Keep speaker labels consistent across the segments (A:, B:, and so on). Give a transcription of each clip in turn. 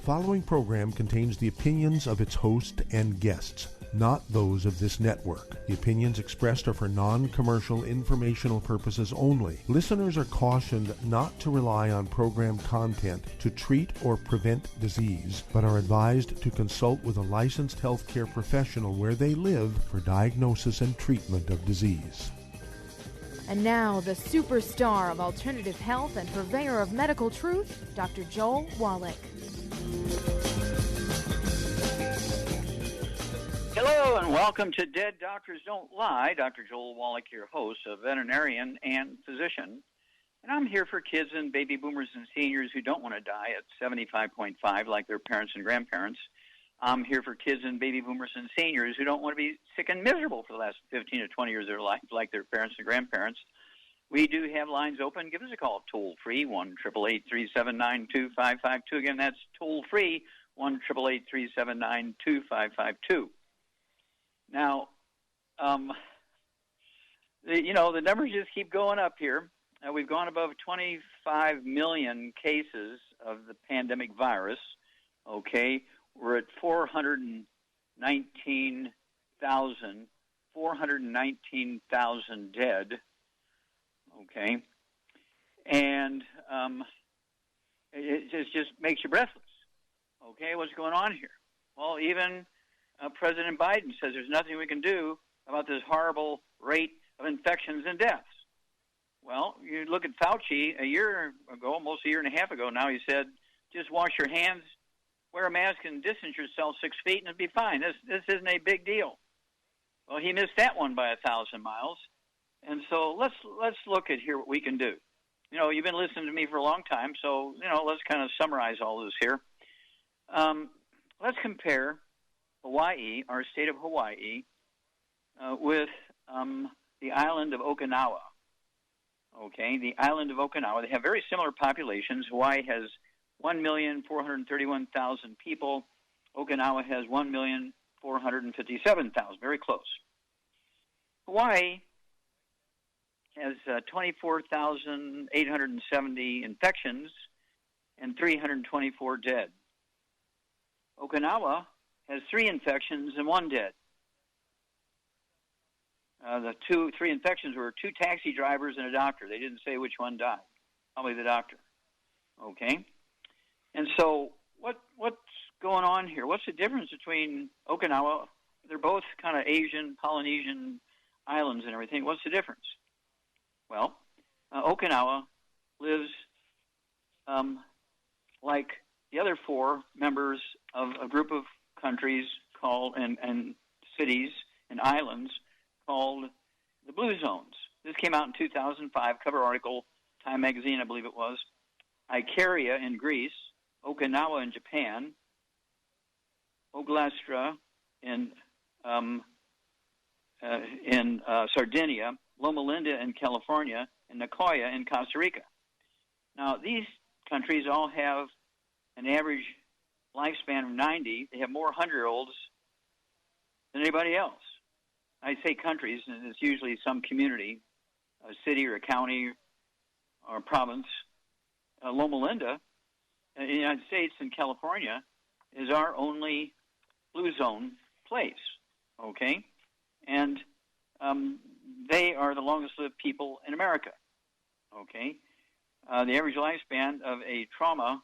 A: following program contains the opinions of its host and guests, not those of this network. The opinions expressed are for non-commercial informational purposes only. Listeners are cautioned not to rely on program content to treat or prevent disease, but are advised to consult with a licensed healthcare professional where they live for diagnosis and treatment of disease.
B: And now, the superstar of alternative health and purveyor of medical truth, Dr. Joel Wallach.
C: Hello and welcome to Dead Doctors Don't Lie. Dr. Joel Wallach, your host, a veterinarian and physician. And I'm here for kids and baby boomers and seniors who don't want to die at 75.5 like their parents and grandparents. I'm here for kids and baby boomers and seniors who don't want to be sick and miserable for the last 15 to 20 years of their life like their parents and grandparents. We do have lines open. Give us a call toll-free, 1-888-379-2552. Again, that's toll-free, 1-888-379-2552. Now, the numbers just keep going up here. We've gone above 25 million cases of the pandemic virus, okay? We're at 419,000 dead, okay? And it just makes you breathless, okay? What's going on here? Well, even President Biden says there's nothing we can do about this horrible rate of infections and deaths. Well, you look at Fauci a year ago, almost a year and a half ago now, he said, just wash your hands, wear a mask, and distance yourself 6 feet, and it'll be fine. This isn't a big deal. Well, he missed that one by 1,000 miles. And so let's look at here what we can do. You know, you've been listening to me for a long time, so, let's kind of summarize all this here. Let's compare Hawaii, our state of Hawaii, with the island of Okinawa. Okay, the island of Okinawa. They have very similar populations. Hawaii has 1,431,000 people. Okinawa has 1,457,000. Very close. Hawaii has 24,870 infections and 324 dead. Okinawa has 3 infections and 1 dead. The 3 infections were 2 taxi drivers and a doctor. They didn't say which one died. Probably the doctor. Okay? And so what's going on here? What's the difference between Okinawa? They're both kind of Asian, Polynesian islands and everything. What's the difference? Well, Okinawa lives like the other 4 members of a group of countries called and cities and islands called the Blue Zones. This came out in 2005, cover article, Time Magazine, I believe it was. Icaria in Greece, Okinawa in Japan, Oglastra in Sardinia, Loma Linda in California, and Nicoya in Costa Rica. Now, these countries all have an average lifespan of 90. They have more 100-year-olds than anybody else. I say countries, and it's usually some community, a city or a county or a province. Loma Linda, in the United States and California, is our only blue zone place, okay? And they are the longest-lived people in America, okay? The average lifespan of a trauma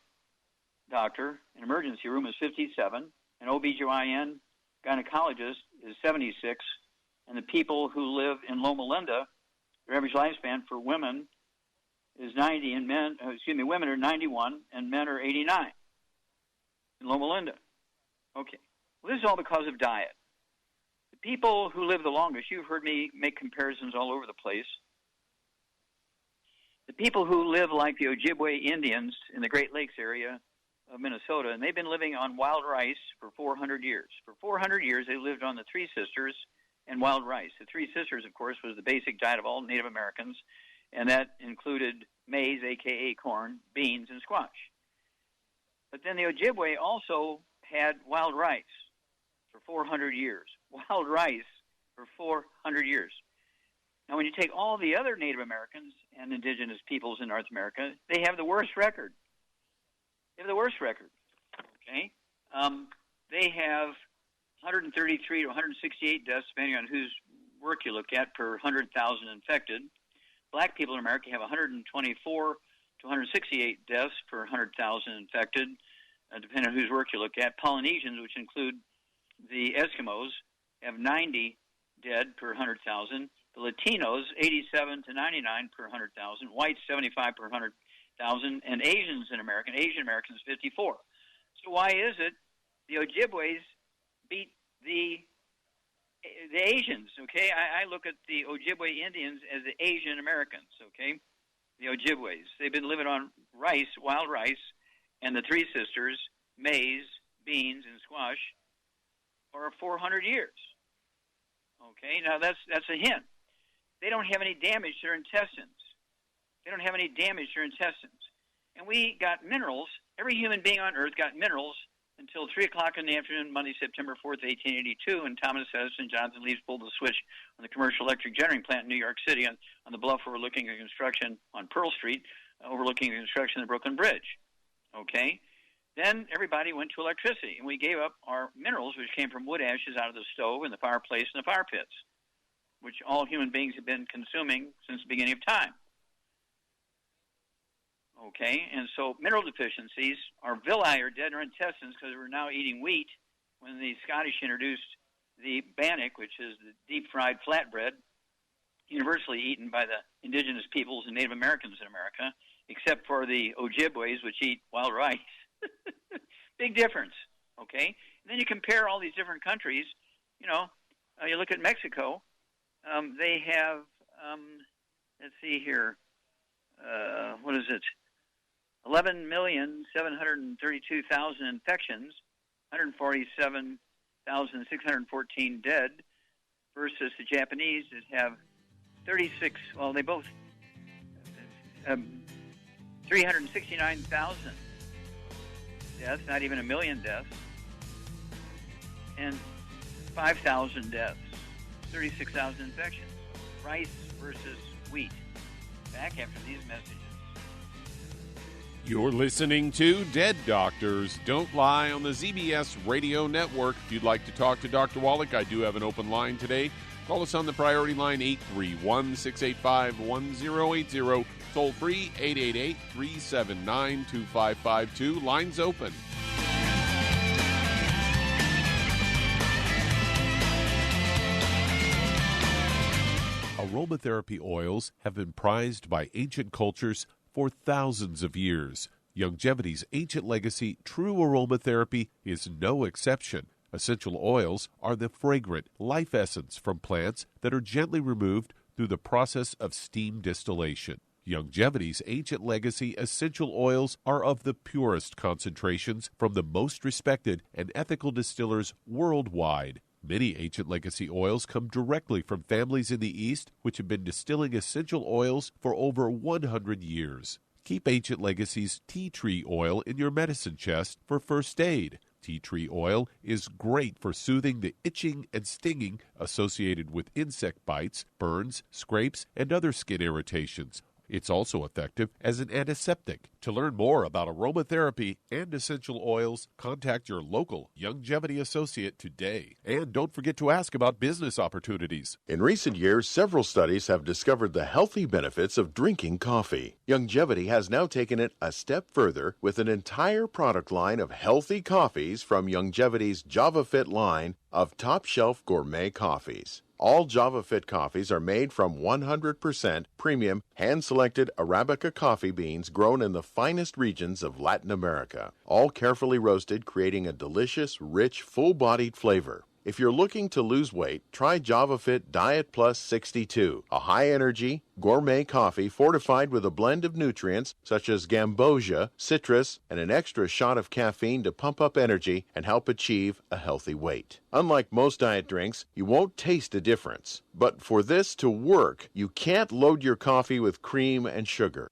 C: doctor in emergency room is 57, an OBGYN gynecologist is 76, and the people who live in Loma Linda, their average lifespan for women is 90, and women are 91, and men are 89 in Loma Linda. Okay. Well, this is all because of diet. The people who live the longest, you've heard me make comparisons all over the place. The people who live like the Ojibwe Indians in the Great Lakes area of Minnesota, and they've been living on wild rice for 400 years. For 400 years, they lived on the Three Sisters and wild rice. The Three Sisters, of course, was the basic diet of all Native Americans, and that included maize, a.k.a. corn, beans, and squash. But then the Ojibwe also had wild rice for 400 years. Wild rice for 400 years. Now, when you take all the other Native Americans and indigenous peoples in North America, they have the worst record. They have the worst record. Okay? They have 133 to 168 deaths, depending on whose work you look at, per 100,000 infected. Black people in America have 124 to 168 deaths per 100,000 infected, depending on whose work you look at. Polynesians, which include the Eskimos, have 90 dead per 100,000. The Latinos, 87 to 99 per 100,000. Whites, 75 per 100,000. And Asians in America, Asian Americans, 54. So why is it the Ojibways beat the Asians? Okay, I look at the Ojibwe Indians as the Asian Americans. Okay, the Ojibways. They've been living on rice, wild rice, and the Three Sisters, maize, beans, and squash for 400 years. Okay, now that's a hint. They don't have any damage to their intestines. They don't have any damage to their intestines. And we got minerals. Every human being on Earth got minerals until 3 o'clock in the afternoon, Monday, September 4th, 1882, and Thomas Edison and Jonathan Leeds pulled the switch on the commercial electric generating plant in New York City on the bluff overlooking the construction on Pearl Street, overlooking the construction of the Brooklyn Bridge. Okay? Then everybody went to electricity, and we gave up our minerals, which came from wood ashes out of the stove and the fireplace and the fire pits, which all human beings have been consuming since the beginning of time. Okay, and so mineral deficiencies, our villi are dead in our intestines because we're now eating wheat. When the Scottish introduced the bannock, which is the deep-fried flatbread, universally eaten by the indigenous peoples and Native Americans in America, except for the Ojibways, which eat wild rice. Big difference, okay? And then you compare all these different countries. You know, you look at Mexico. They have, let's see here, what is it? 11,732,000 infections, 147,614 dead, versus the Japanese that have 36, well, they both, 369,000 deaths, not even 1 million deaths, and 5,000 deaths, 36,000 infections. Rice versus wheat. Back after these messages.
D: You're listening to Dead Doctors Don't Lie on the ZBS Radio Network. If you'd like to talk to Dr. Wallach, I do have an open line today. Call us on the priority line, 831-685-1080. Toll free, 888-379-2552. Lines open. Aromatherapy oils have been prized by ancient cultures for thousands of years. Longevity's ancient legacy, true aromatherapy, is no exception. Essential oils are the fragrant life essence from plants that are gently removed through the process of steam distillation. Longevity's ancient legacy essential oils are of the purest concentrations from the most respected and ethical distillers worldwide. Many ancient legacy oils come directly from families in the East which have been distilling essential oils for over 100 years. Keep Ancient Legacy's tea tree oil in your medicine chest for first aid. Tea tree oil is great for soothing the itching and stinging associated with insect bites, burns, scrapes, and other skin irritations. It's also effective as an antiseptic. To learn more about aromatherapy and essential oils, contact your local Longevity associate today. And don't forget to ask about business opportunities.
E: In recent years, several studies have discovered the healthy benefits of drinking coffee. Longevity has now taken it a step further with an entire product line of healthy coffees from Longevity's JavaFit line of top-shelf gourmet coffees. All JavaFit coffees are made from 100% premium, hand-selected Arabica coffee beans grown in the finest regions of Latin America, all carefully roasted, creating a delicious, rich, full-bodied flavor. If you're looking to lose weight, try JavaFit Diet Plus 62, a high-energy, gourmet coffee fortified with a blend of nutrients such as gambosia, citrus, and an extra shot of caffeine to pump up energy and help achieve a healthy weight. Unlike most diet drinks, you won't taste a difference. But for this to work, you can't load your coffee with cream and sugar.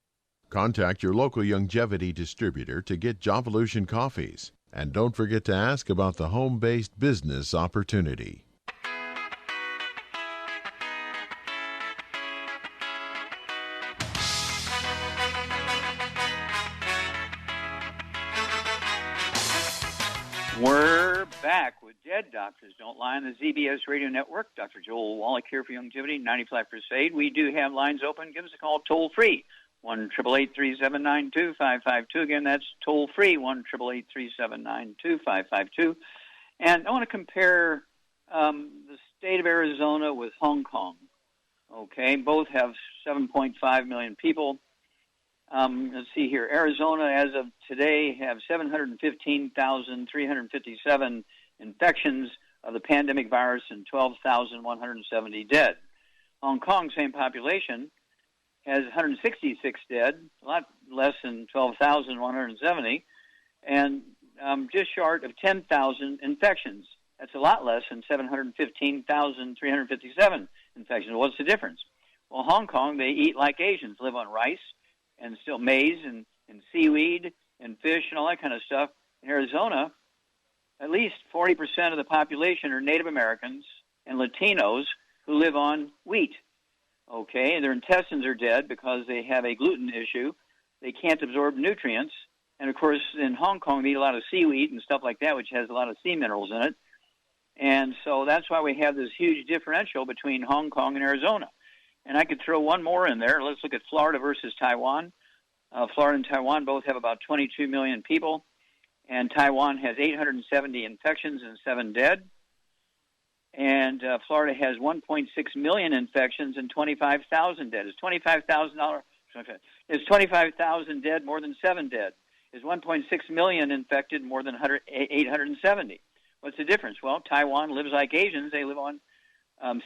E: Contact your local Longevity distributor to get Javalution coffees. And don't forget to ask about the home-based business opportunity.
C: We're back with Dead Doctors Don't Lie on the ZBS Radio Network. Dr. Joel Wallach here for Longevity, 95 Crusade. We do have lines open. Give us a call toll-free, 1-888-379-2552. Again, that's toll-free, 1-888-379-2552. And I want to compare the state of Arizona with Hong Kong. Okay, both have 7.5 million people. Let's see here. Arizona, as of today, have 715,357 infections of the pandemic virus and 12,170 dead. Hong Kong, same population, has 166 dead, a lot less than 12,170, and just short of 10,000 infections. That's a lot less than 715,357 infections. What's the difference? Well, Hong Kong, they eat like Asians, live on rice and still maize and seaweed and fish and all that kind of stuff. In Arizona, at least 40% of the population are Native Americans and Latinos who live on wheat. Okay, and their intestines are dead because they have a gluten issue. They can't absorb nutrients. And, of course, in Hong Kong, they eat a lot of seaweed and stuff like that, which has a lot of sea minerals in it. And so that's why we have this huge differential between Hong Kong and Arizona. And I could throw one more in there. Let's look at Florida versus Taiwan. Florida and Taiwan both have about 22 million people, and Taiwan has 870 infections and 7 dead. And Florida has 1.6 million infections and 25,000 dead. Is 25,000 dead more than 7 dead? Is 1.6 million infected more than 870? What's the difference? Well, Taiwan lives like Asians. They live on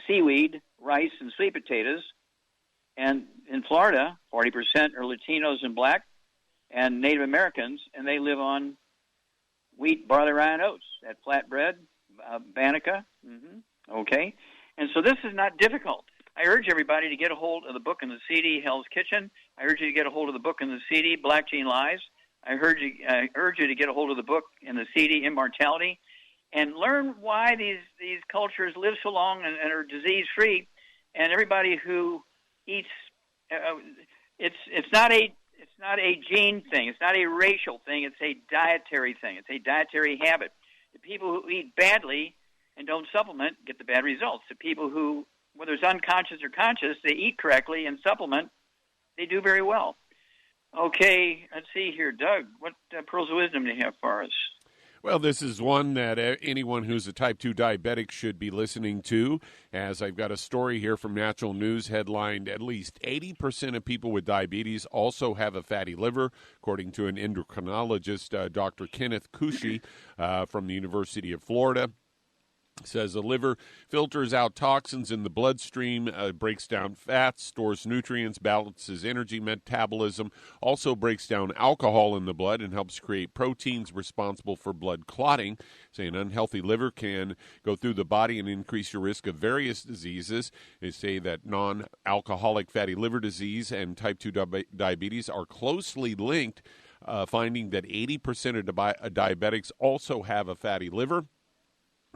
C: seaweed, rice, and sweet potatoes. And in Florida, 40% are Latinos and black and Native Americans, and they live on wheat, barley, rye, and oats, that flatbread, Banneker. Okay? And so this is not difficult. I urge everybody to get a hold of the book and the CD, Hell's Kitchen. I urge you to get a hold of the book and the CD, Black Gene Lies. I urge you to get a hold of the book and the CD, Immortality, and learn why these cultures live so long and are disease-free. And everybody who eats, it's not a gene thing. It's not a racial thing. It's a dietary thing. It's a dietary habit. The people who eat badly and don't supplement get the bad results. The people who, whether it's unconscious or conscious, they eat correctly and supplement, they do very well. Okay, let's see here. Doug, what pearls of wisdom do you have for us?
D: Well, this is one that anyone who's a type 2 diabetic should be listening to, as I've got a story here from Natural News headlined, at least 80% of people with diabetes also have a fatty liver, according to an endocrinologist, Dr. Kenneth Cushy from the University of Florida. Says the liver filters out toxins in the bloodstream, breaks down fats, stores nutrients, balances energy metabolism, also breaks down alcohol in the blood and helps create proteins responsible for blood clotting. Say an unhealthy liver can go through the body and increase your risk of various diseases. They say that non-alcoholic fatty liver disease and type 2 diabetes are closely linked, finding that 80% of diabetics also have a fatty liver.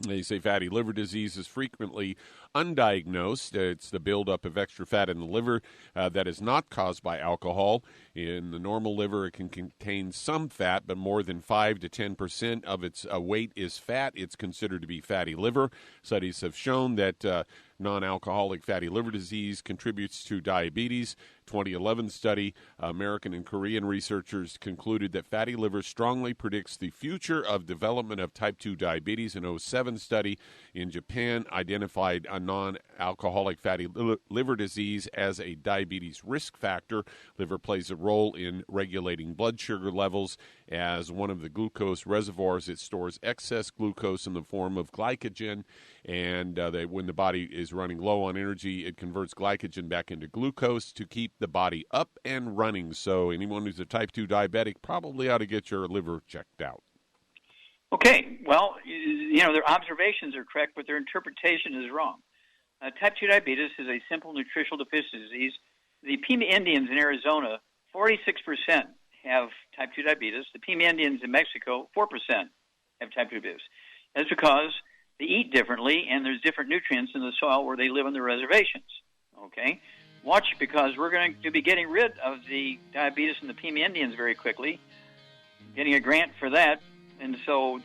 D: They say fatty liver disease is frequently undiagnosed. It's the buildup of extra fat in the liver that is not caused by alcohol. In the normal liver, it can contain some fat, but more than 5 to 10% of its weight is fat. It's considered to be fatty liver. Studies have shown that non-alcoholic fatty liver disease contributes to diabetes. 2011 study, American and Korean researchers concluded that fatty liver strongly predicts the future of development of type 2 diabetes. An 2007 study in Japan identified a non-alcoholic fatty liver disease as a diabetes risk factor. Liver plays a role in regulating blood sugar levels. As one of the glucose reservoirs, it stores excess glucose in the form of glycogen, and when the body is running low on energy, it converts glycogen back into glucose to keep the body up and running. So anyone who's a type 2 diabetic probably ought to get your liver checked out.
C: Okay, well, their observations are correct, but their interpretation is wrong. Type 2 diabetes is a simple nutritional deficiency disease. The Pima Indians in Arizona, 46% have type 2 diabetes. The Pima Indians in Mexico, 4% have type 2 diabetes. That's because they eat differently, and there's different nutrients in the soil where they live on the reservations. Okay? Watch, because we're going to be getting rid of the diabetes in the Pima Indians very quickly, getting a grant for that. And so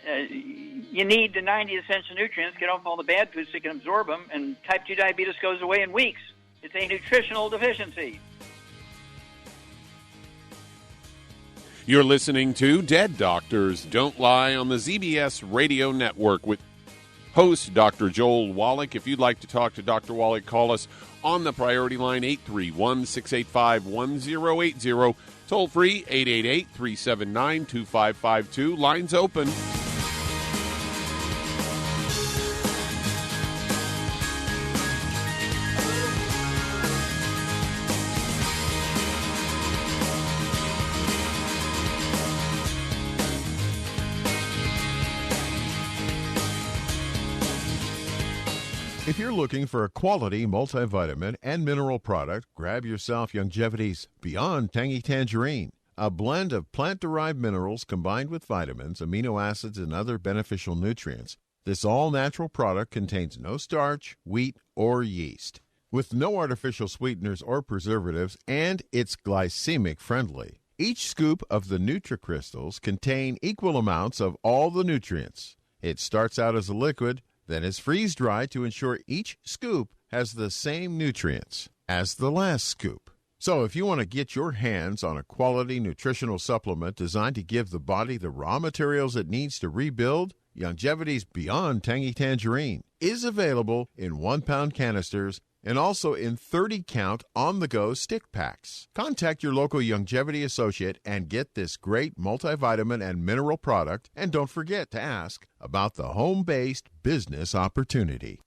C: you need the 90 essential nutrients, get off all the bad foods so you can absorb them, and type 2 diabetes goes away in weeks. It's a nutritional deficiency.
D: You're listening to Dead Doctors Don't Lie on the ZBS Radio Network with host Dr. Joel Wallach. If you'd like to talk to Dr. Wallach, call us on the priority line 831-685-1080. Toll free 888-379-2552. Lines open.
E: If you're looking for a quality multivitamin and mineral product, grab yourself Youngevity's Beyond Tangy Tangerine, a blend of plant-derived minerals combined with vitamins, amino acids, and other beneficial nutrients. This all-natural product contains no starch, wheat, or yeast, with no artificial sweeteners or preservatives, and it's glycemic friendly. Each scoop of the NutriCrystals contain equal amounts of all the nutrients. It starts out as a liquid, then is freeze-dried to ensure each scoop has the same nutrients as the last scoop. So if you want to get your hands on a quality nutritional supplement designed to give the body the raw materials it needs to rebuild, Youngevity's Beyond Tangy Tangerine is available in 1-pound canisters and also in 30-count on-the-go stick packs. Contact your local Youngevity associate and get this great multivitamin and mineral product, and don't forget to ask about the home-based business opportunity.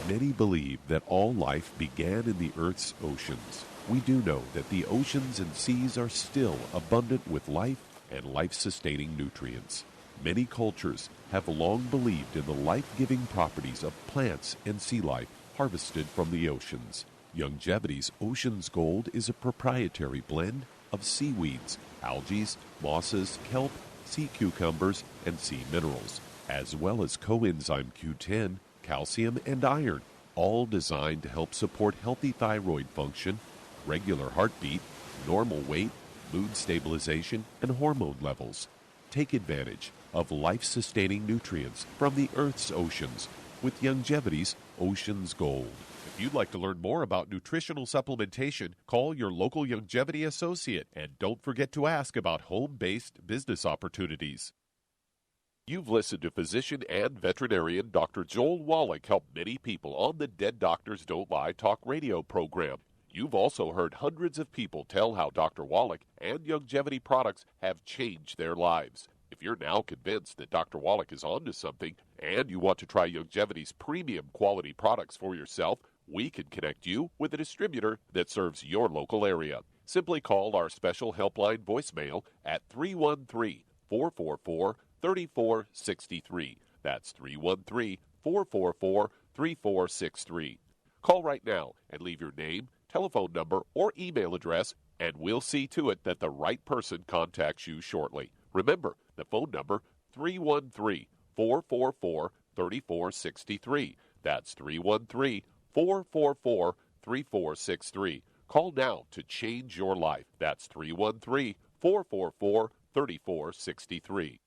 D: Many believe that all life began in the Earth's oceans. We do know that the oceans and seas are still abundant with life and life-sustaining nutrients. Many cultures have long believed in the life-giving properties of plants and sea life harvested from the oceans. Youngevity's Ocean's Gold is a proprietary blend of seaweeds, algae, mosses, kelp, sea cucumbers, and sea minerals, as well as coenzyme Q10, calcium, and iron, all designed to help support healthy thyroid function, regular heartbeat, normal weight, mood stabilization, and hormone levels. Take advantage of life-sustaining nutrients from the Earth's oceans with Youngevity's Ocean's Gold. If you'd like to learn more about nutritional supplementation, call your local Youngevity associate, and don't forget to ask about home-based business opportunities. You've listened to physician and veterinarian Dr. Joel Wallach help many people on the Dead Doctors Don't Lie talk radio program. You've also heard hundreds of people tell how Dr. Wallach and Youngevity products have changed their lives. If you're now convinced that Dr. Wallach is onto something and you want to try Youngevity's premium quality products for yourself, we can connect you with a distributor that serves your local area. Simply call our special helpline voicemail at 313-444-3463. That's 313-444-3463. Call right now and leave your name, telephone number, or email address, and we'll see to it that the right person contacts you shortly. Remember, the phone number, 313-444-3463. That's 313-444-3463. Call now to change your life. That's 313-444-3463.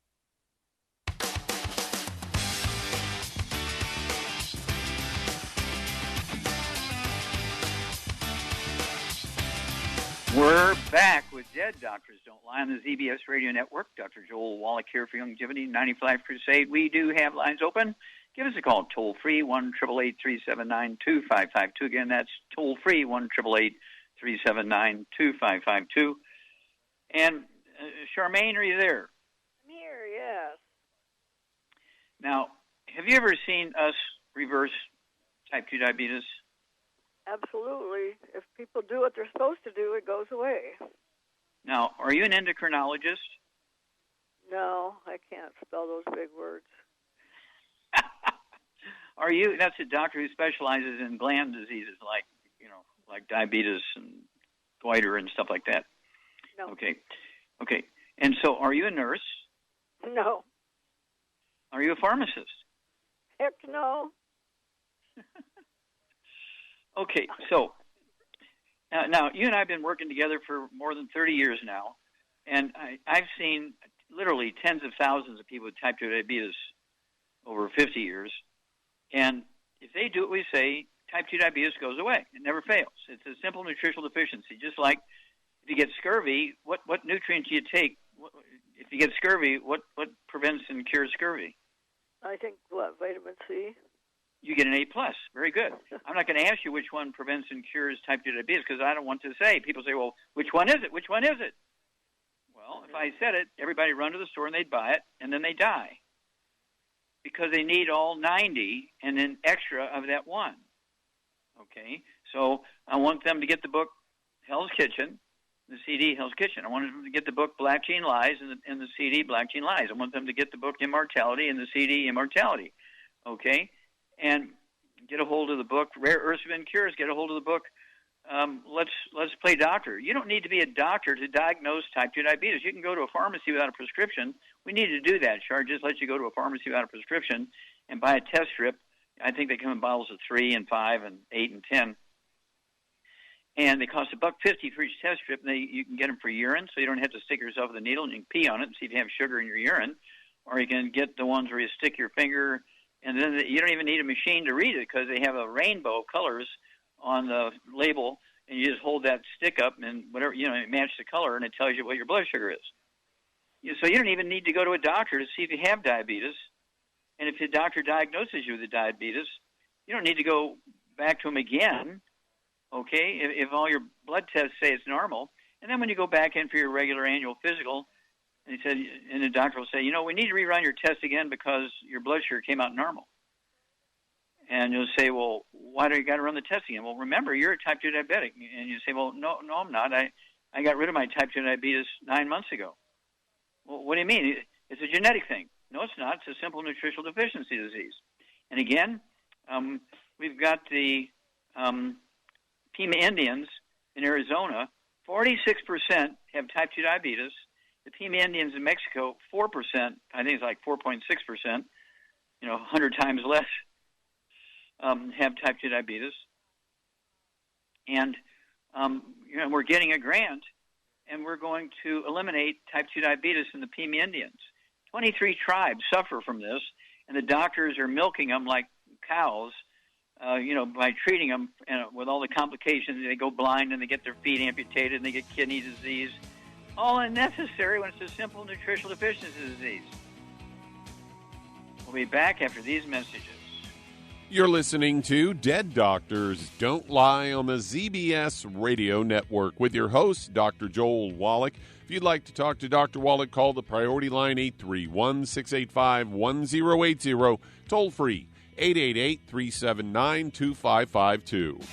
C: We're back with Dead Doctors Don't Lie on the ZBS Radio Network. Dr. Joel Wallach here for Youngevity 95 Crusade. We do have lines open. Give us a call, toll-free, 1-888-379-2552. Again, that's toll-free, 1-888-379-2552. And Charmaine, are you there?
F: I'm here, yes.
C: Now, have you ever seen us reverse type 2 diabetes?
F: Absolutely. If people do what they're supposed to do, it goes away.
C: Now, are you an endocrinologist?
F: No, I can't spell those big words.
C: Are you? That's a doctor who specializes in gland diseases like diabetes and goiter and stuff like that.
F: No.
C: Okay. And so, are you a nurse?
F: No.
C: Are you a pharmacist?
F: Heck no.
C: Okay, so now you and I have been working together for more than 30 years now, And I've seen literally tens of thousands of people with type 2 diabetes over 50 years. And if they do what we say, type 2 diabetes goes away. It never fails. It's a simple nutritional deficiency. Just like if you get scurvy, what nutrients do you take? If you get scurvy, what prevents and cures scurvy?
F: I think, vitamin C.
C: You get an A+. Very good. I'm not going to ask you which one prevents and cures type 2 diabetes because I don't want to say. People say, well, which one is it? Which one is it? Well, if I said it, everybody run to the store and they'd buy it, and then they die because they need all 90 and then extra of that one. Okay? So I want them to get the book Hell's Kitchen, the CD Hell's Kitchen. I want them to get the book Black Gene Lies and the CD Black Gene Lies. I want them to get the book Immortality and the CD Immortality. Okay? And get a hold of the book Rare Earths of Incures. Get a hold of the book Let's Play Doctor. You don't need to be a doctor to diagnose type 2 diabetes. You can go to a pharmacy without a prescription. We need to do that. Char just lets you go to a pharmacy without a prescription and buy a test strip. I think they come in bottles of 3 and 5 and 8 and 10. And they cost $1.50 for each test strip. And you can get them for urine, so you don't have to stick yourself with a needle and you can pee on it and see if you have sugar in your urine. Or you can get the ones where you stick your finger, and then you don't even need a machine to read it because they have a rainbow of colors on the label, and you just hold that stick up and whatever, it matches the color, and it tells you what your blood sugar is. So you don't even need to go to a doctor to see if you have diabetes. And if your doctor diagnoses you with diabetes, you don't need to go back to him again, okay, if all your blood tests say it's normal. And then when you go back in for your regular annual physical, and the doctor will say, we need to rerun your test again because your blood sugar came out normal. And you'll say, well, why do you got to run the test again? Well, remember, you're a type 2 diabetic. And you say, well, no, I'm not. I got rid of my type 2 diabetes 9 months ago. Well, what do you mean? It's a genetic thing. No, it's not. It's a simple nutritional deficiency disease. And again, we've got the Pima Indians in Arizona. 46% have type 2 diabetes. The Pima Indians in Mexico, 4%, I think it's like 4.6%, 100 times less, have type 2 diabetes. And, we're getting a grant, and we're going to eliminate type 2 diabetes in the Pima Indians. 23 tribes suffer from this, and the doctors are milking them like cows, by treating them with all the complications. They go blind, and they get their feet amputated, and they get kidney disease. All unnecessary when it's a simple nutritional deficiency disease. We'll be back after these messages.
D: You're listening to Dead Doctors Don't Lie on the ZBS Radio Network with your host, Dr. Joel Wallach. If you'd like to talk to Dr. Wallach, call the priority line 831-685-1080, toll free 888-379-2552.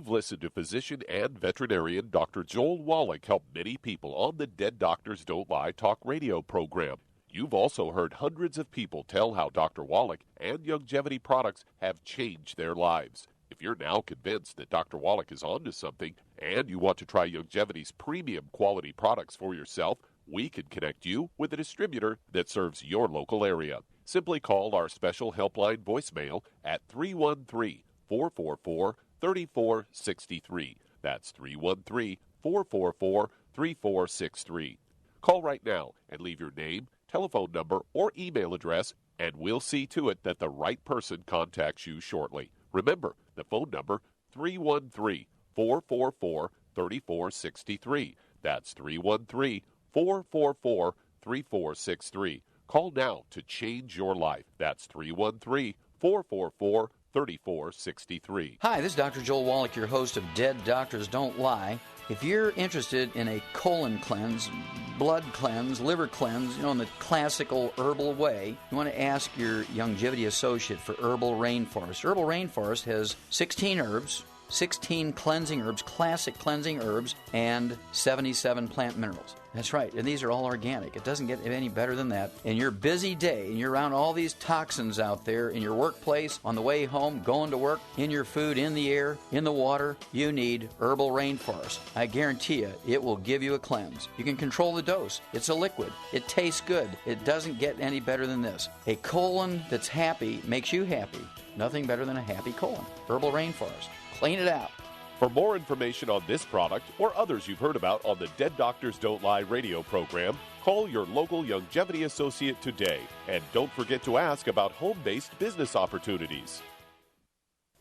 D: Listen to physician and veterinarian Dr. Joel Wallach help many people on the Dead Doctors Don't Lie talk radio program. You've also heard hundreds of people tell how Dr. Wallach and Youngevity products have changed their lives. If you're now convinced that Dr. Wallach is onto something and you want to try Youngevity's premium quality products for yourself, we can connect you with a distributor that serves your local area. Simply call our special helpline voicemail at 313-444-3463. That's 313-444-3463. Call right now and leave your name, telephone number, or email address, and we'll see to it that the right person contacts you shortly. Remember, the phone number, 313-444-3463. That's 313-444-3463. Call now to change your life. That's 313-444-3463.
G: Hi, this is Dr. Joel Wallach, your host of Dead Doctors Don't Lie. If you're interested in a colon cleanse, blood cleanse, liver cleanse, in the classical herbal way, you want to ask your Youngevity associate for Herbal Rainforest. Herbal Rainforest has 16 herbs, 16 cleansing herbs, classic cleansing herbs, and 77 plant minerals. That's right, and these are all organic. It doesn't get any better than that. In your busy day, and you're around all these toxins out there in your workplace, on the way home, going to work, in your food, in the air, in the water, you need Herbal Rainforest. I guarantee you, it will give you a cleanse. You can control the dose. It's a liquid. It tastes good. It doesn't get any better than this. A colon that's happy makes you happy. Nothing better than a happy colon. Herbal Rainforest. Clean it out.
D: For more information on this product or others you've heard about on the Dead Doctors Don't Lie radio program, call your local Longevity associate today. And don't forget to ask about home-based business opportunities.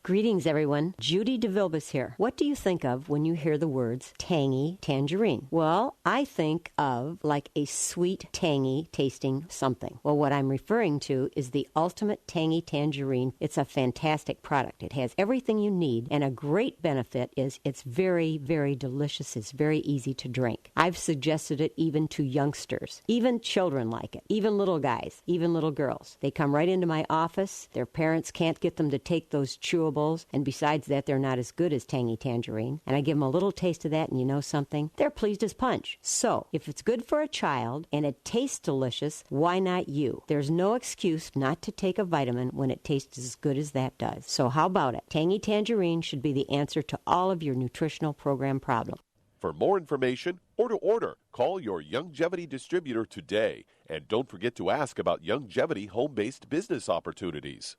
H: Greetings, everyone. Judy DeVilbus here. What do you think of when you hear the words tangy tangerine? Well, I think of like a sweet, tangy tasting something. Well, what I'm referring to is the Ultimate Tangy Tangerine. It's a fantastic product. It has everything you need, and a great benefit is it's very, very delicious. It's very easy to drink. I've suggested it even to youngsters. Even children like it. Even little guys. Even little girls. They come right into my office. Their parents can't get them to take those chewables. And besides that, they're not as good as Tangy Tangerine. And I give them a little taste of that, and you know something? They're pleased as punch. So, if it's good for a child and it tastes delicious, why not you? There's no excuse not to take a vitamin when it tastes as good as that does. So how about it? Tangy Tangerine should be the answer to all of your nutritional program problems.
D: For more information or to order, call your Longevity distributor today. And don't forget to ask about Longevity home-based business opportunities.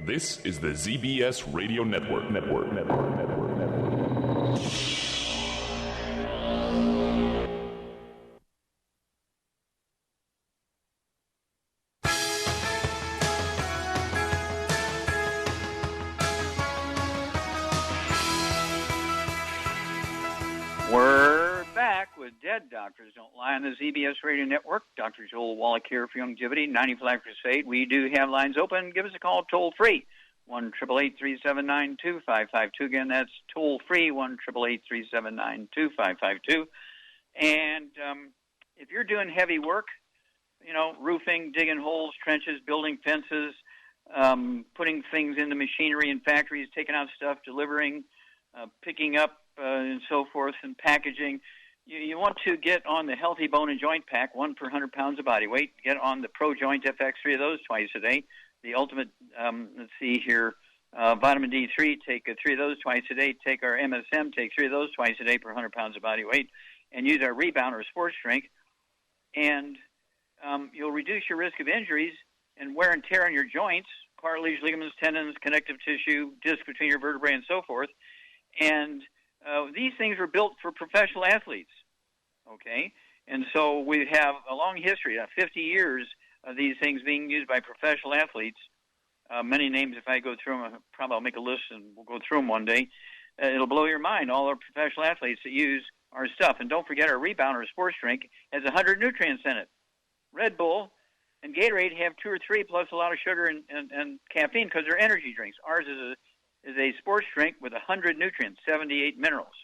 I: This is the ZBS Radio Network.
C: We're back with Dead Doctors Don't Lie on the ZBS Radio Network. Dr. Joel Wallach here for Longevity, 95 Crusade. We do have lines open. Give us a call toll free, 1-888-379-2552. Again, that's toll free, 1-888-379-2552. And if you're doing heavy work, you know, roofing, digging holes, trenches, building fences, putting things in the machinery in factories, taking out stuff, delivering, picking up, and so forth, and packaging. You want to get on the Healthy Bone and Joint Pack, 1 per 100 pounds of body weight. Get on the Pro Joint FX, 3 of those twice a day. The Ultimate, let's see here, Vitamin D3, take 3 of those twice a day. Take our MSM, take 3 of those twice a day per 100 pounds of body weight. And use our Rebound or Sports Drink. And you'll reduce your risk of injuries and wear and tear on your joints, cartilage, ligaments, tendons, connective tissue, disc between your vertebrae, and so forth. And these things were built for professional athletes, okay? And so we have a long history, 50 years of these things being used by professional athletes. Many names, if I go through them, probably I'll make a list and we'll go through them one day. It'll blow your mind, all our professional athletes that use our stuff. And don't forget our Rebound or Sports Drink has 100 nutrients in it. Red Bull and Gatorade have 2 or 3 plus a lot of sugar and caffeine because they're energy drinks. Ours is a sports drink with 100 nutrients, 78 minerals.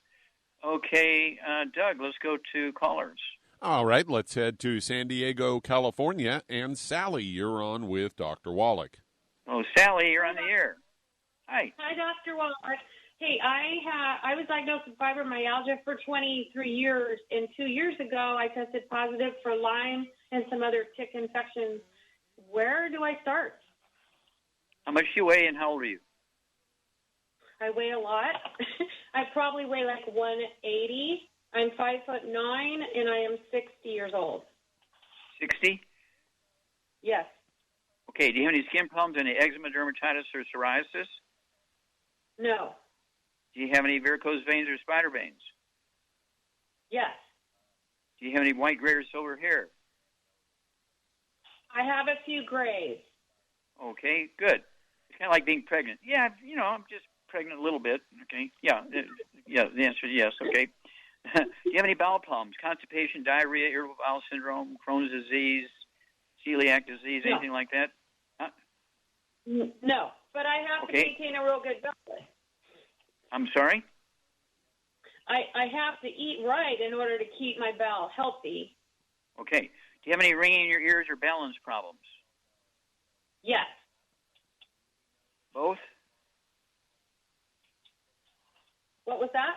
C: Okay, Doug, let's go to callers.
D: All right, let's head to San Diego, California. And Sally, you're on with Dr. Wallach.
C: Oh, Sally, you're on the air. Hi.
J: Hi, Dr. Wallach. Hey, I was diagnosed with fibromyalgia for 23 years, and 2 years ago I tested positive for Lyme and some other tick infections. Where do I start?
C: How much do you weigh and how old are you?
J: I weigh a lot. I probably weigh like 180. I'm 5'9", and I am 60 years old.
C: 60?
J: Yes.
C: Okay, do you have any skin problems, any eczema, dermatitis, or psoriasis?
J: No.
C: Do you have any varicose veins or spider veins?
J: Yes.
C: Do you have any white, gray, or silver hair?
J: I have a few grays.
C: Okay, good. It's kind of like being pregnant. Yeah, you know, I'm just pregnant a little bit. Okay, yeah, the answer is yes. Okay. Do you have any bowel problems? Constipation, diarrhea, irritable bowel syndrome, Crohn's disease, celiac disease, anything like that? Huh?
J: No, but I have to maintain a real good diet.
C: I'm sorry?
J: I have to eat right in order to keep my bowel healthy.
C: Okay. Do you have any ringing in your ears or balance problems?
J: Yes.
C: Both?
J: What was that?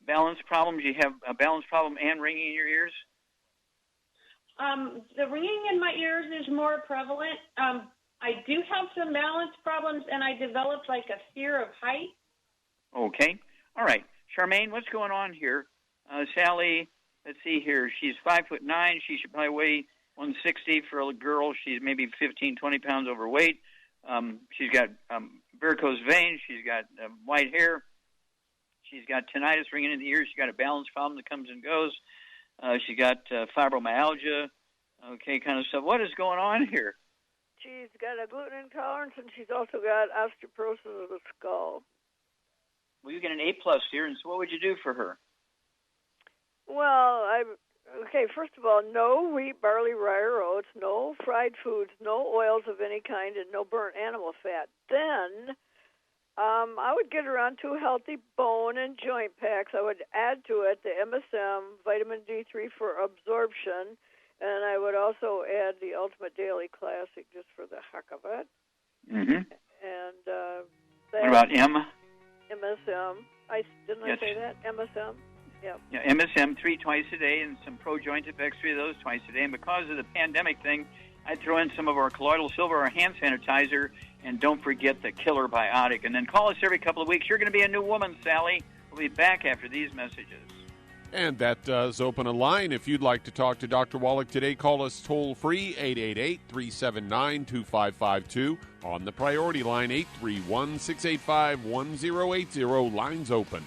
C: Balance problems. You have a balance problem and ringing in your ears?
J: The ringing in my ears is more prevalent. I do have some balance problems, and I developed like a fear of height.
C: Okay. All right. Charmaine, what's going on here? Sally, let's see here. She's 5'9". She should probably weigh 160 for a girl. She's maybe 15, 20 pounds overweight. She's got varicose veins. She's got white hair. She's got tinnitus ringing in the ears. She's got a balance problem that comes and goes. She got fibromyalgia, okay, kind of stuff. What is going on here?
F: She's got a gluten intolerance, and she's also got osteoporosis of the skull.
C: Well, you get an A+ here, and so what would you do for her?
F: Well, first of all, no wheat, barley, rye, or oats, no fried foods, no oils of any kind, and no burnt animal fat. Then I would get her on 2 healthy bone and joint packs. I would add to it the MSM, vitamin D3 for absorption, and I would also add the Ultimate Daily Classic just for the heck of it.
C: Mm-hmm.
F: And
C: what about M?
F: MSM. Didn't I say that? MSM? Yep.
C: Yeah, MSM 3 twice a day and some Pro-Joint Effects 3 of those twice a day. And because of the pandemic thing, I'd throw in some of our colloidal silver, our hand sanitizer, and don't forget the killer biotic. And then call us every couple of weeks. You're going to be a new woman, Sally. We'll be back after these messages.
D: And that does open a line. If you'd like to talk to Dr. Wallach today, call us toll-free, 888-379-2552. On the priority line, 831-685-1080. Lines open.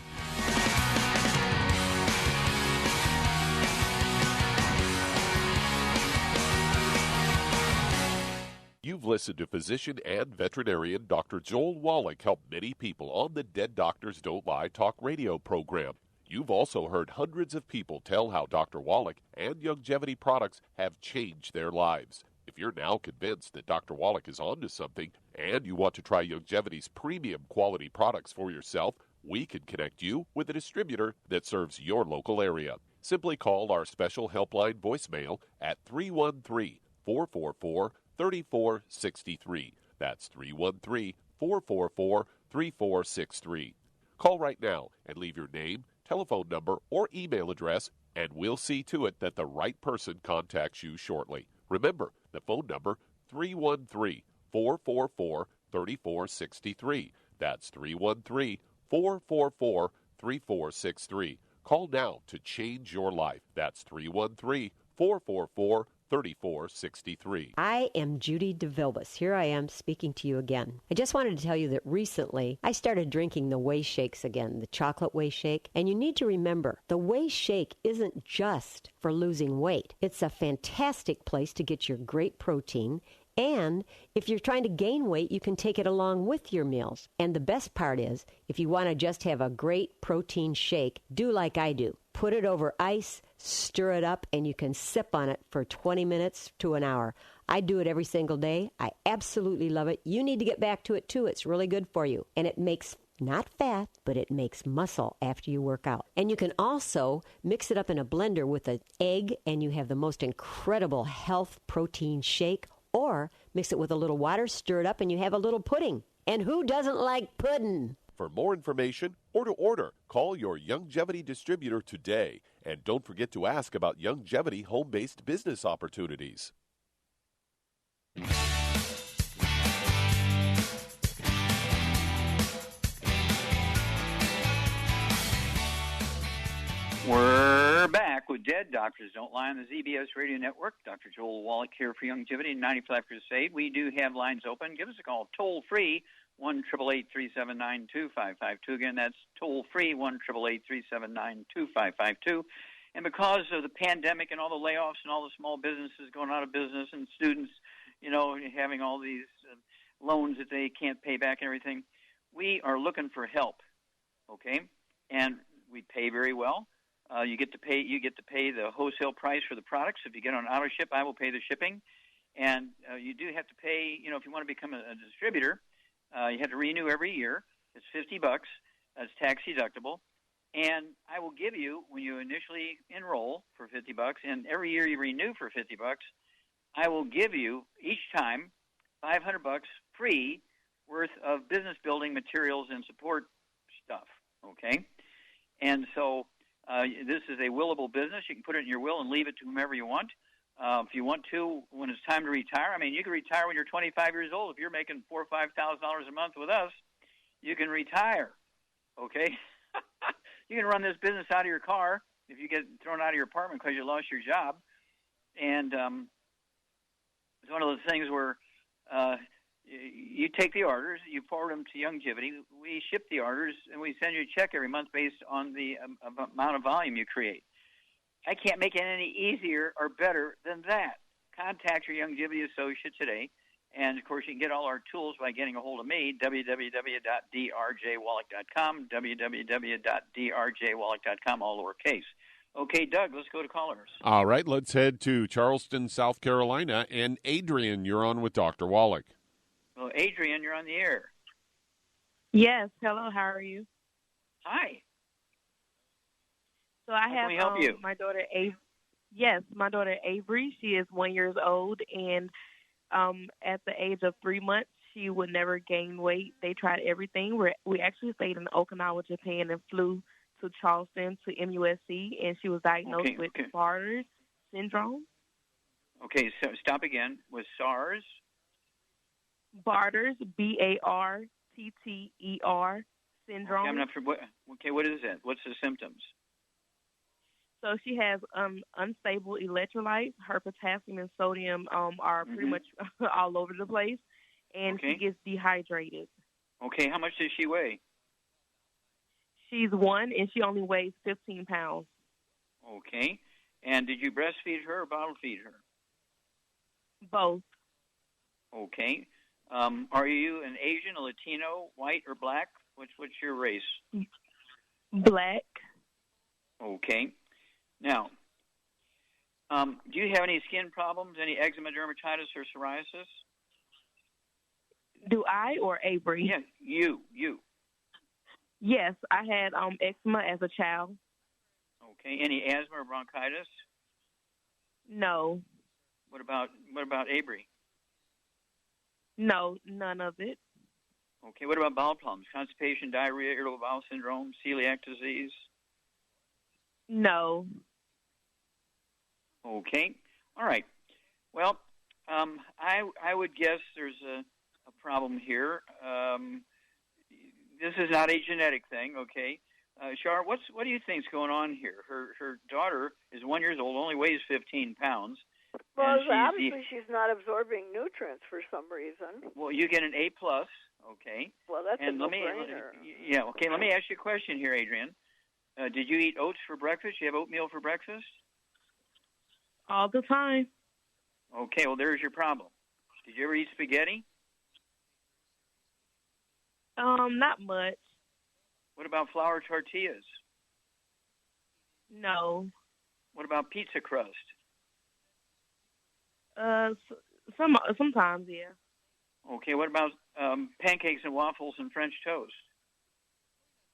D: You've listened to physician and veterinarian Dr. Joel Wallach help many people on the Dead Doctors Don't Lie talk radio program. You've also heard hundreds of people tell how Dr. Wallach and Youngevity products have changed their lives. If you're now convinced that Dr. Wallach is onto something and you want to try Youngevity's premium quality products for yourself, we can connect you with a distributor that serves your local area. Simply call our special helpline voicemail at 313-444-3463. That's 313-444-3463. Call right now and leave your name, telephone number, or email address, and we'll see to it that the right person contacts you shortly. Remember, the phone number, 313-444-3463. That's 313-444-3463. Call now to change your life. That's 313-444-3463.
H: I am Judy DeVilbus. Here I am speaking to you again. I just wanted to tell you that recently I started drinking the Whey Shakes again, the chocolate Whey Shake. And you need to remember, the Whey Shake isn't just for losing weight. It's a fantastic place to get your great protein. And if you're trying to gain weight, you can take it along with your meals. And the best part is, if you want to just have a great protein shake, do like I do. Put it over ice, stir it up, and you can sip on it for 20 minutes to an hour. I do it every single day. I absolutely love it. You need to get back to it, too. It's really good for you. And it makes not fat, but it makes muscle after you work out. And you can also mix it up in a blender with an egg, and you have the most incredible health protein shake. Or mix it with a little water, stir it up, and you have a little pudding. And who doesn't like pudding?
D: For more information or to order, call your Youngevity distributor today. And don't forget to ask about Youngevity home-based business opportunities.
C: We're back with Dead Doctors Don't Lie on the ZBS Radio Network. Dr. Joel Wallach here for Youngevity and 95 Crusade. We do have lines open. Give us a call toll-free, 1-888-379-2552. Again, that's toll-free, 1-888-379-2552. And because of the pandemic and all the layoffs and all the small businesses going out of business and students, you know, having all these loans that they can't pay back and everything, we are looking for help, okay? And we pay very well. You get to pay the wholesale price for the products. If you get on auto ship, I will pay the shipping. And you do have to pay, you know, if you want to become a distributor, you have to renew every year. It's $50. That's tax deductible. And I will give you, when you initially enroll for $50, and every year you renew for $50, I will give you each time $500 free worth of business building materials and support stuff, okay? And so this is a willable business. You can put it in your will and leave it to whomever you want. If you want to, when it's time to retire, I mean, you can retire when you're 25 years old. If you're making $4,000 or $5,000 a month with us, you can retire. Okay, you can run this business out of your car if you get thrown out of your apartment because you lost your job. And it's one of those things where you take the orders, you forward them to Youngevity. We ship the orders, and we send you a check every month based on the amount of volume you create. I can't make it any easier or better than that. Contact your Youngevity associate today. And, of course, you can get all our tools by getting a hold of me, www.drjwallach.com, www.drjwallach.com, all lowercase. Okay, Doug, let's go to callers.
D: All right, let's head to Charleston, South Carolina. And Adrian, you're on with Dr. Wallach.
C: Well, Adrian, you're on the air.
K: Yes. Hello, how are you?
C: Hi.
K: So I have
C: help you?
K: my daughter Avery. Yes, my daughter Avery. She is 1 year old, and at the age of 3 months, she would never gain weight. They tried everything. We actually stayed in Okinawa, Japan, and flew to Charleston to MUSC, and she was diagnosed with Barter's syndrome.
C: Okay, so stop again. With SARS?
K: Barter's, Bartter syndrome.
C: Okay, what is it? What's the symptoms?
K: So she has unstable electrolytes. Her potassium and sodium are pretty much all over the place, and she gets dehydrated.
C: Okay, how much does she weigh?
K: She's 1, and she only weighs 15 pounds.
C: Okay, and did you breastfeed her or bottle feed her?
K: Both.
C: Okay. Are you an Asian, a Latino, white, or black? What's your race?
K: Black.
C: Okay. Now, do you have any skin problems, any eczema, dermatitis, or psoriasis?
K: Do I or Avery?
C: Yeah, you.
K: Yes, I had eczema as a child.
C: Okay. Any asthma or bronchitis?
K: No.
C: What about Avery?
K: No, none of it.
C: Okay. What about bowel problems? Constipation, diarrhea, irritable bowel syndrome, celiac disease?
K: No.
C: Okay. All right. Well, I would guess there's a problem here. This is not a genetic thing, okay? Char, what do you think's going on here? Her daughter is 1 year old, only weighs 15 pounds.
F: Well, obviously she's not absorbing nutrients for some reason.
C: Well, you get an A+, okay?
F: Well, that's
C: and
F: a no-brainer.
C: Yeah, okay, let me ask you a question here, Adrian. Did you eat oats for breakfast? You have oatmeal for breakfast?
K: All the time.
C: Okay, well, there's your problem. Did you ever eat spaghetti?
K: Not much.
C: What about flour tortillas?
K: No.
C: What about pizza crust?
K: Sometimes, yeah.
C: Okay, what about pancakes and waffles and French toast?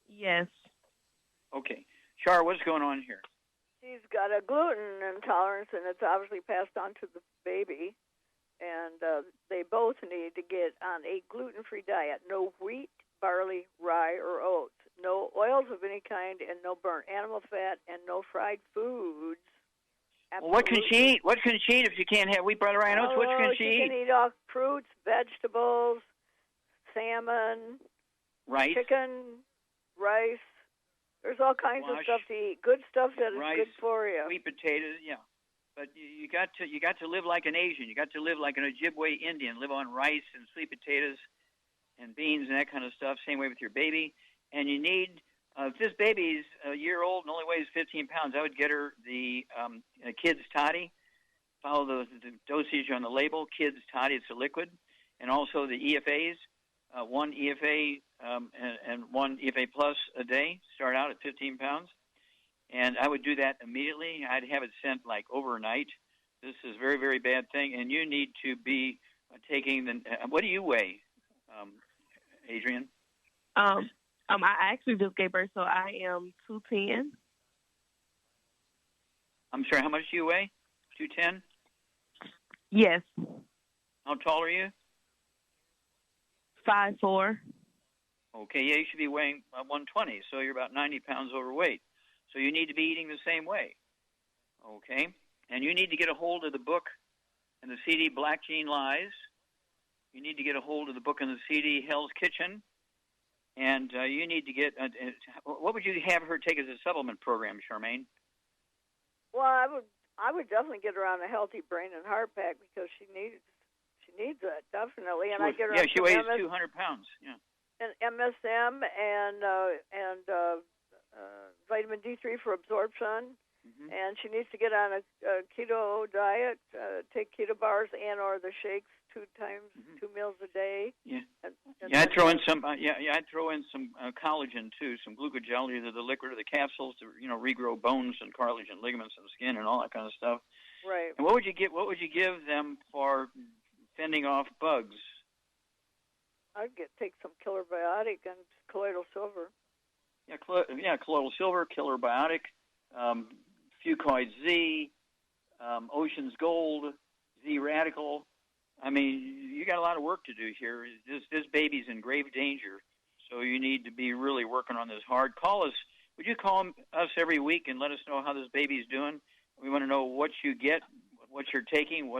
K: Yes.
C: Okay. Char, what's going on here?
F: She's got a gluten intolerance, and it's obviously passed on to the baby. And they both need to get on a gluten-free diet. No wheat, barley, rye, or oats. No oils of any kind, and no burnt animal fat, and no fried foods.
C: Well, what can she eat? What can she eat if she can't have wheat, barley, rye, and oats? What can she eat?
F: She can eat all fruits, vegetables, salmon, chicken, rice. There's all kinds of stuff to eat. Good stuff that is good for you.
C: Sweet potatoes, yeah. But you got to live like an Asian. You got to live like an Ojibwe Indian. Live on rice and sweet potatoes and beans and that kind of stuff. Same way with your baby. And you need, if this baby's a year old and only weighs 15 pounds, I would get her the Kids Toddy. Follow the dosage on the label. Kids Toddy, it's a liquid. And also the EFAs. One EFA and one EFA plus a day. Start out at 15 pounds. And I would do that immediately. I'd have it sent like overnight. This is a very, very bad thing. And you need to be taking the. What do you weigh, Adrian?
K: I actually just gave birth, so I am 210.
C: I'm sorry. How much do you weigh? 210.
K: Yes.
C: How tall are you?
K: 5'4".
C: Okay, yeah, you should be weighing 120, so you're about 90 pounds overweight. So you need to be eating the same way. Okay, and you need to get a hold of the book and the CD Black Gene Lies. You need to get a hold of the book and the CD Hell's Kitchen. And you need to get, what would you have her take as a supplement program, Charmaine?
F: Well, I would definitely get her on a healthy brain and heart pack because she needs it, definitely. And I get her
C: she weighs 200 pounds, yeah.
F: And MSM and vitamin D3 for absorption. Mm-hmm. And she needs to get on a keto diet, take keto bars and or the shakes 2 times, 2 meals a day.
C: Yeah, I'd throw in some. I'd throw in some collagen too, some glucogel, either the liquid or the capsules to regrow bones and cartilage and ligaments and skin and all that kind of stuff.
F: Right.
C: And what would you give them for fending off bugs?
F: I'd take some Killer Biotic and colloidal silver.
C: Yeah, colloidal silver, Killer Biotic, Fucoid Z, Ocean's Gold, Z Radical. I mean, you got a lot of work to do here. This baby's in grave danger, so you need to be really working on this hard. Call us. Would you call us every week and let us know how this baby's doing? We want to know what you get, what you're taking.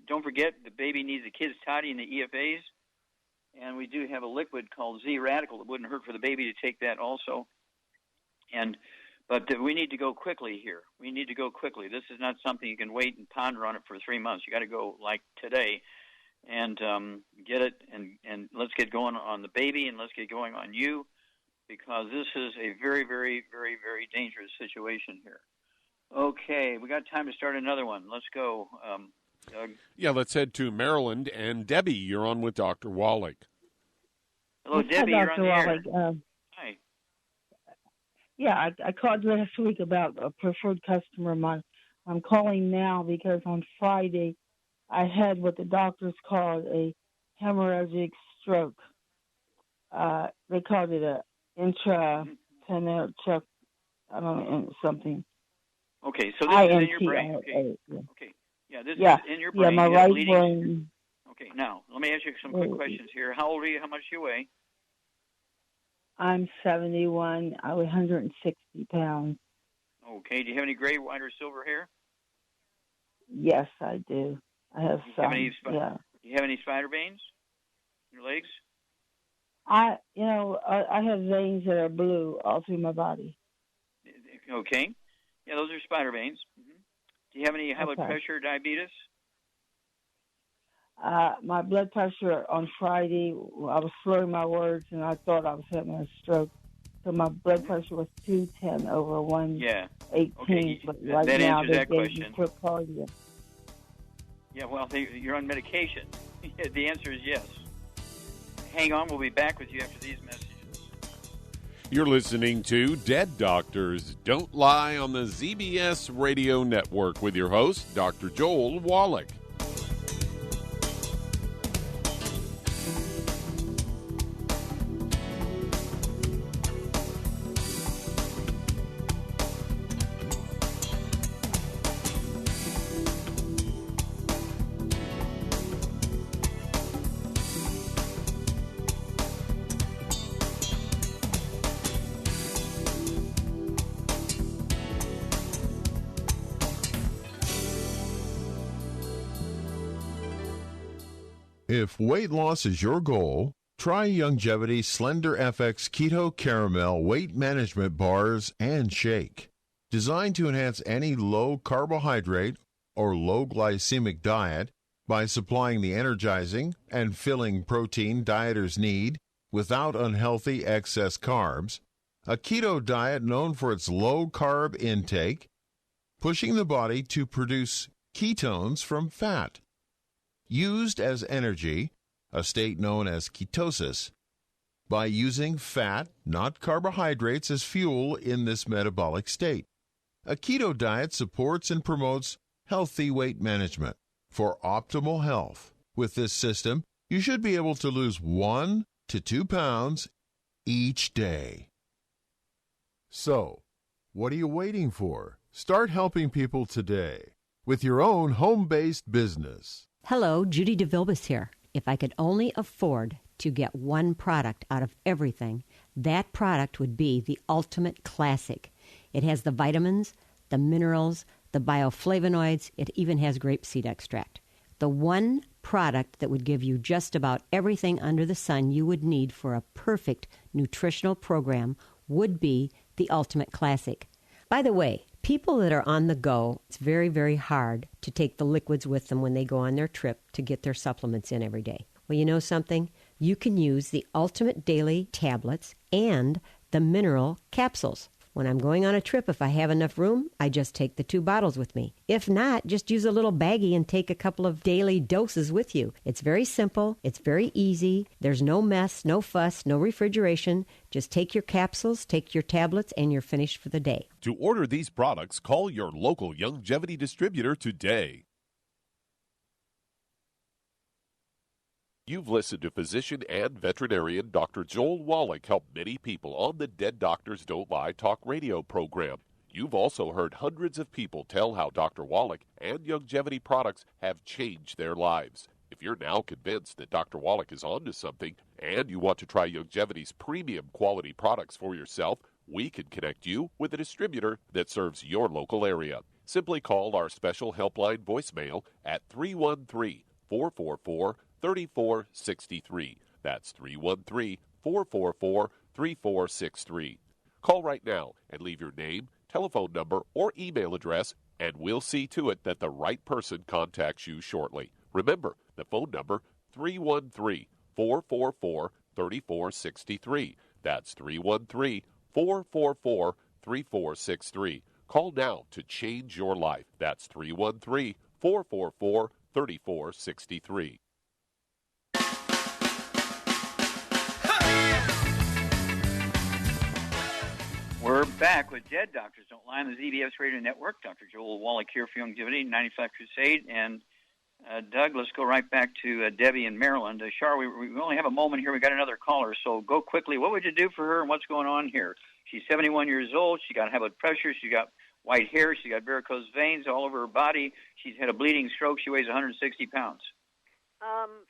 C: Don't forget, the baby needs a Kids Toddy and the EFAs, and we do have a liquid called Z Radical. It wouldn't hurt for the baby to take that also. But we need to go quickly here. We need to go quickly. This is not something you can wait and ponder on it for 3 months. You got to go like today and get it, and let's get going on the baby, and let's get going on you, because this is a very, very, very, very dangerous situation here. Okay, we got time to start another one. Let's go, Doug.
D: Yeah, let's head to Maryland. And Debbie, you're on with Dr. Wallach.
C: Hello, Debbie. You're on the air. Hi.
L: Yeah, I called last week about a preferred customer of mine. I'm calling now because on Friday I had what the doctors called a hemorrhagic stroke. They called it a intrapenial check, I don't know, something.
C: Okay, so this is in your brain. Okay. Yeah, this is in your brain.
L: Yeah, my right brain.
C: Okay, now, let me ask you some quick questions here. How old are you? How much do you weigh?
L: I'm 71. I weigh 160 pounds.
C: Okay. Do you have any gray, white, or silver hair?
L: Yes, I do. I have some. Do
C: you have any spider veins in your legs?
L: I have veins that are blue all through my body.
C: Okay. Yeah, those are spider veins. Mm-hmm. Do you have any high blood pressure or diabetes?
L: My blood pressure on Friday, I was slurring my words, and I thought I was having a stroke. So my blood pressure was 210 over 118.
C: Okay.
L: But right
C: that
L: now
C: answers
L: they
C: that
L: gave
C: question.
L: me Procardia.
C: Yeah, well, you're on medication. The answer is yes. Hang on, we'll be back with you after these messages.
D: You're listening to Dead Doctors Don't Lie on the ZBS Radio Network with your host, Dr. Joel Wallach.
E: If weight loss is your goal, try Youngevity's Slender FX Keto Caramel Weight Management Bars and Shake. Designed to enhance any low carbohydrate or low glycemic diet by supplying the energizing and filling protein dieters need without unhealthy excess carbs, a keto diet known for its low carb intake, pushing the body to produce ketones from fat. Used as energy, a state known as ketosis, by using fat, not carbohydrates, as fuel in this metabolic state. A keto diet supports and promotes healthy weight management. For optimal health, with this system, you should be able to lose 1 to 2 pounds each day. So, what are you waiting for? Start helping people today with your own home-based business.
H: Hello, Judy DeVilbus here. If I could only afford to get one product out of everything, that product would be the Ultimate Classic. It has the vitamins, the minerals, the bioflavonoids. It even has grapeseed extract. The one product that would give you just about everything under the sun you would need for a perfect nutritional program would be the Ultimate Classic. By the way, people that are on the go, it's very, very hard to take the liquids with them when they go on their trip to get their supplements in every day. Well, you know something? You can use the Ultimate Daily tablets and the mineral capsules. When I'm going on a trip, if I have enough room, I just take the 2 bottles with me. If not, just use a little baggie and take a couple of daily doses with you. It's very simple. It's very easy. There's no mess, no fuss, no refrigeration. Just take your capsules, take your tablets, and you're finished for the day.
D: To order these products, call your local Longevity distributor today. You've listened to physician and veterinarian Dr. Joel Wallach help many people on the Dead Doctors Don't Lie talk radio program. You've also heard hundreds of people tell how Dr. Wallach and Longevity products have changed their lives. If you're now convinced that Dr. Wallach is onto something and you want to try Longevity's premium quality products for yourself, we can connect you with a distributor that serves your local area. Simply call our special helpline voicemail at 313-444-3463. That's 313-444-3463. Call right now and leave your name, telephone number, or email address, and we'll see to it that the right person contacts you shortly. Remember, the phone number, 313-444-3463. That's 313-444-3463. Call now to change your life. That's 313-444-3463.
C: We're back with Dead Doctors Don't Lie on the ZBS Radio Network. Dr. Joel Wallach here for Longevity, 95 Crusade. And Doug, let's go right back to Debbie in Maryland. Char, we only have a moment here. We got another caller, so go quickly. What would you do for her, and what's going on here? She's 71 years old. She got high blood pressure. She got white hair. She got varicose veins all over her body. She's had a bleeding stroke. She weighs 160 pounds.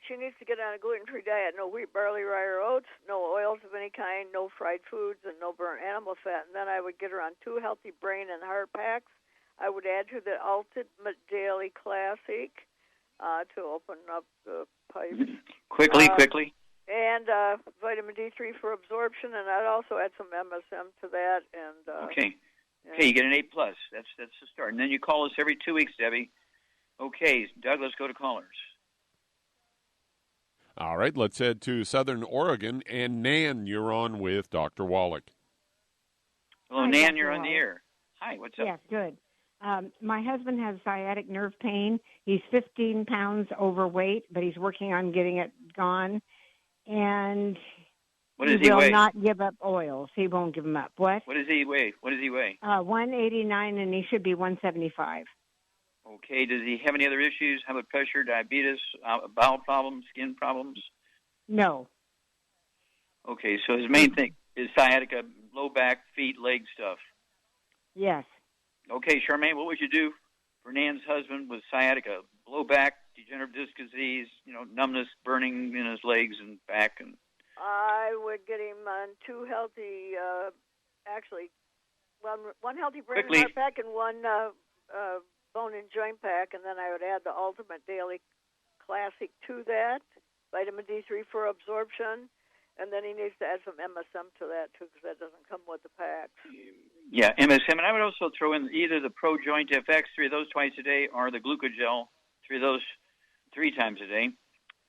F: She needs to get on a gluten-free diet. No wheat, barley, rye, or oats, no oils of any kind, no fried foods, and no burnt animal fat. And then I would get her on 2 healthy brain and heart packs. I would add to the Ultimate Daily Classic to open up the pipes.
C: Quickly.
F: And vitamin D3 for absorption, and I'd also add some MSM to that. And
C: Okay, you get an A+. That's the start. And then you call us every 2 weeks, Debbie. Okay, Doug, let's go to callers.
D: All right, let's head to Southern Oregon. And Nan, you're on with Dr. Wallach.
C: Hello,
M: Hi,
C: Nan,
M: Dr.
C: you're on the
M: Wallach.
C: air. Hi, what's up?
M: Yes, good. My husband has sciatic nerve pain. He's 15 pounds overweight, but he's working on getting it gone. And
C: What does
M: he
C: he
M: will
C: weigh?
M: not give up oils. He won't give them up. What?
C: What does he weigh?
M: 189, and he should be 175.
C: Okay, does he have any other issues? High blood pressure, diabetes, bowel problems, skin problems?
M: No.
C: Okay, so his main thing is sciatica, low back, feet, leg stuff.
M: Yes.
C: Okay, Charmaine, what would you do for Nan's husband with sciatica, low back, degenerative disc disease, numbness, burning in his legs and back? And
F: I would get him on 2 healthy, one healthy brain and heart pack and one bone and joint pack, and then I would add the Ultimate Daily Classic to that, vitamin D3 for absorption, and then he needs to add some MSM to that, too, because that doesn't come with the packs.
C: Yeah, MSM, and I would also throw in either the Pro Joint FX, 3 of those twice a day, or the Glucogel, 3 of those 3 times a day.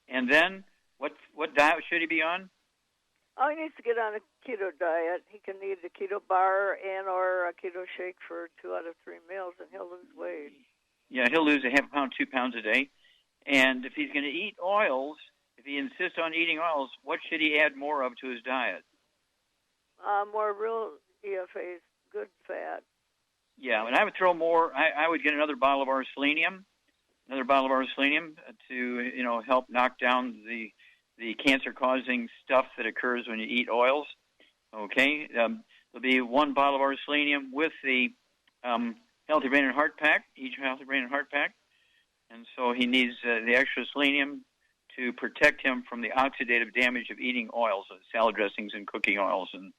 C: And then, what diet should he be on?
F: Oh, he needs to get on a keto diet. He can eat a keto bar and or a keto shake for 2 out of 3 meals, and he'll lose weight.
C: Yeah, he'll lose a half pound, 2 pounds a day. And if he's going to eat oils, if he insists on eating oils, what should he add more of to his diet?
F: More real EFAs, good fat.
C: Yeah, and I would throw more. I would get another bottle of our selenium to help knock down the cancer-causing stuff that occurs when you eat oils. Okay, there'll be 1 bottle of our selenium with the Healthy Brain and Heart Pack, each Healthy Brain and Heart Pack. And so he needs the extra selenium to protect him from the oxidative damage of eating oils, salad dressings and cooking oils and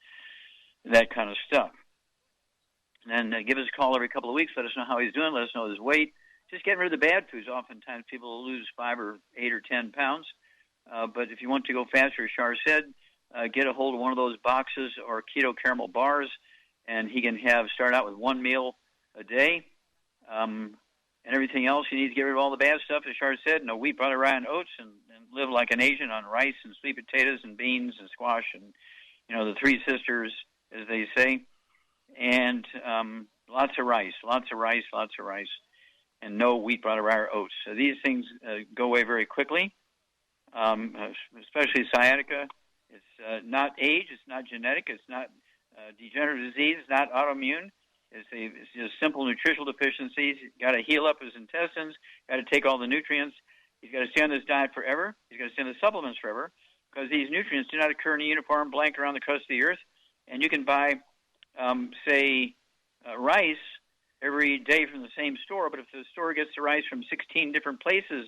C: that kind of stuff. And then give us a call every couple of weeks. Let us know how he's doing. Let us know his weight. Just getting rid of the bad foods. Oftentimes people will lose 5 or 8 or 10 pounds. But if you want to go faster, as Shar said, get a hold of one of those boxes or keto caramel bars, and he can start out with 1 meal a day. And everything else, you need to get rid of all the bad stuff, as Shar said. No wheat, butter, rye, and oats, and live like an Asian on rice and sweet potatoes and beans and squash and, the 3 sisters, as they say. And lots of rice, and no wheat, butter, rye, or oats. So these things go away very quickly, especially sciatica. It's not age, it's not genetic, it's not degenerative disease, it's not autoimmune. It's just simple nutritional deficiencies. He's got to heal up his intestines, got to take all the nutrients. He's got to stay on this diet forever. He's got to stay on the supplements forever, because these nutrients do not occur in a uniform blanket around the crust of the earth. And you can buy, rice every day from the same store, but if the store gets the rice from 16 different places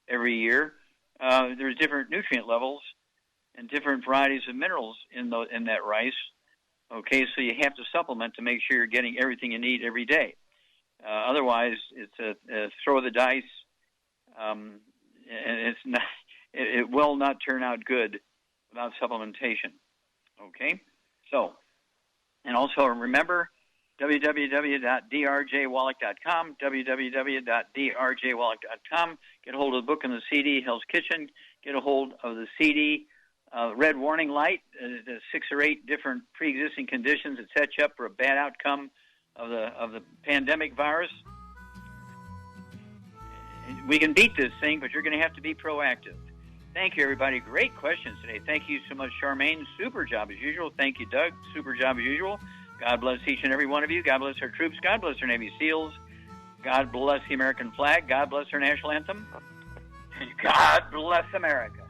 C: every year, there's different nutrient levels and different varieties of minerals in that rice. Okay, so you have to supplement to make sure you're getting everything you need every day. Otherwise, it's a throw of the dice, and it will not turn out good without supplementation. Okay, so, and also remember, www.drjwallach.com, www.drjwallach.com. Get a hold of the book and the CD, Hell's Kitchen. Get a hold of the CD, Red Warning Light, the 6 or 8 different pre-existing conditions that set you up for a bad outcome of the pandemic virus. We can beat this thing, but you're going to have to be proactive. Thank you, everybody. Great questions today. Thank you so much, Charmaine. Super job as usual. Thank you, Doug. Super job as usual. God bless each and every one of you. God bless our troops. God bless our Navy SEALs. God bless the American flag. God bless our national anthem. God bless America.